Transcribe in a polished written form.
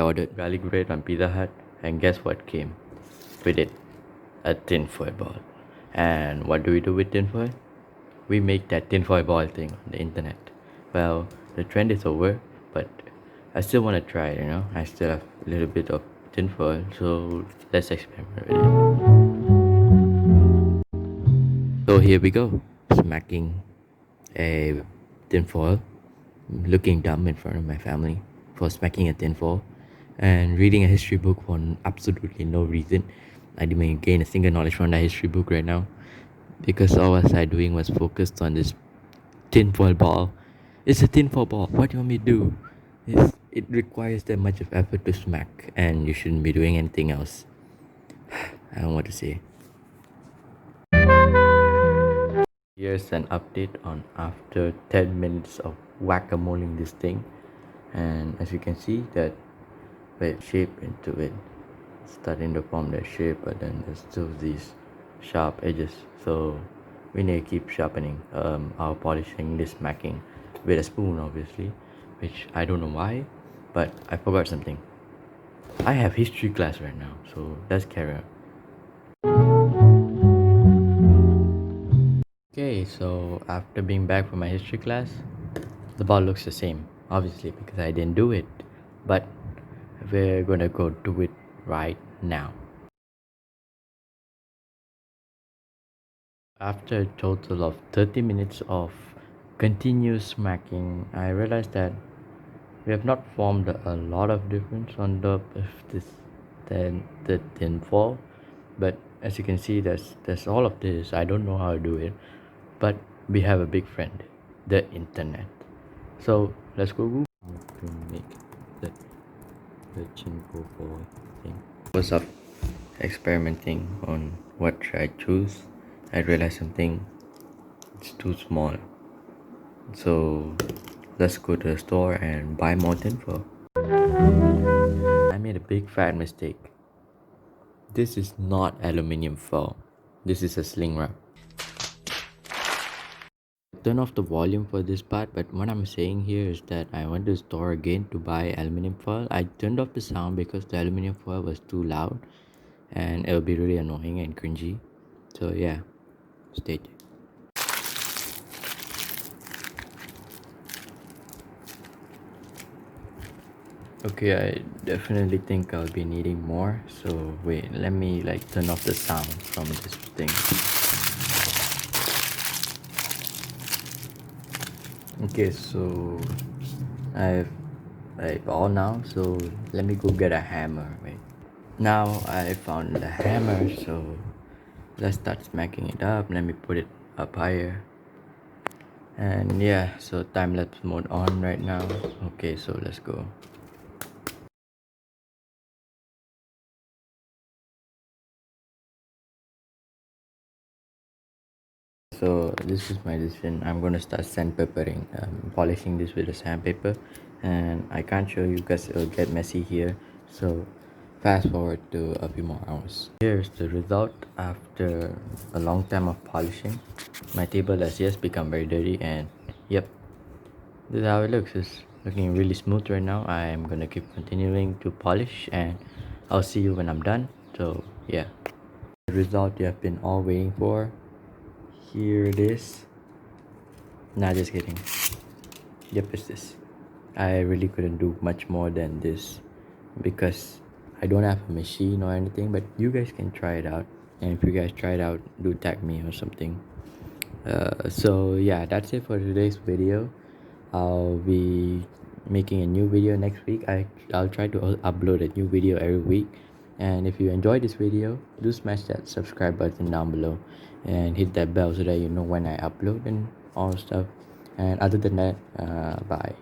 I ordered garlic bread on Pizza Hut, and guess what came with it? A tinfoil ball. And what do we do with tinfoil? We make that tinfoil ball thing on the internet. Well, the trend is over, but I still want to try it, I still have a little bit of tinfoil, so let's experiment with it. So here we go, smacking a tinfoil, looking dumb in front of my family for smacking a tinfoil, and reading a history book for absolutely no reason. I didn't even gain a single knowledge from that history book right now, because all I was doing was focused on this tinfoil ball. It's a tinfoil ball. What do you want me to do? It requires that much of effort to smack, and you shouldn't be doing anything else. I don't know what to say. Here's an update on after 10 minutes of whack-a-moling this thing, and as you can see that shape into it, starting to form that shape, but then there's still these sharp edges, so we need to keep sharpening our polishing, this smacking with a spoon, obviously, which I don't know why, but I forgot something. I have history class right now, so let's carry on. Okay, so after being back from my history class, the ball looks the same, obviously, because I didn't do it, but we're gonna go do it right now. After a total of 30 minutes of continuous smacking, I realized that we have not formed a lot of difference on the tinfoil, but as you can see, there's all of this. I don't know how to do it, but we have a big friend, the internet. So let's go Google to make the tinfoil ball thing. What's up? Experimenting on what should I choose. I realized something, it's too small, so let's go to the store and buy more tinfoil. I made a big fat mistake. This is not aluminium foil, this is a sling wrap. Turn off the volume for this part, but what I'm saying here is that I went to the store again to buy aluminium foil. I turned off the sound because the aluminium foil was too loud and it would be really annoying and cringy. So yeah, stay tuned. Okay, I definitely think I'll be needing more, so wait, let me turn off the sound from this thing. Okay, so I've all now, so let me go get a hammer. Wait, now I found the hammer, so let's start smacking it up. Let me put it up higher, and yeah, so time-lapse mode on right now. Okay, so let's go. So this is my decision. I'm gonna start sandpapering, polishing this with a sandpaper, and I can't show you because it'll get messy here, so fast forward to a few more hours. Here's the result after a long time of polishing. My table has just become very dirty, and yep, this is how it looks. It's looking really smooth right now. I am gonna keep continuing to polish, and I'll see you when I'm done. So yeah, the result you have been all waiting for. Here it is. Nah, just kidding. Yep, it's this. I really couldn't do much more than this because I don't have a machine or anything, but you guys can try it out, and if you guys try it out, do tag me or something. So yeah, that's it for today's video. I'll be making a new video next week. I'll try to upload a new video every week, and if you enjoyed this video, do smash that subscribe button down below and hit that bell so that you know when I upload and all stuff. And other than that, bye.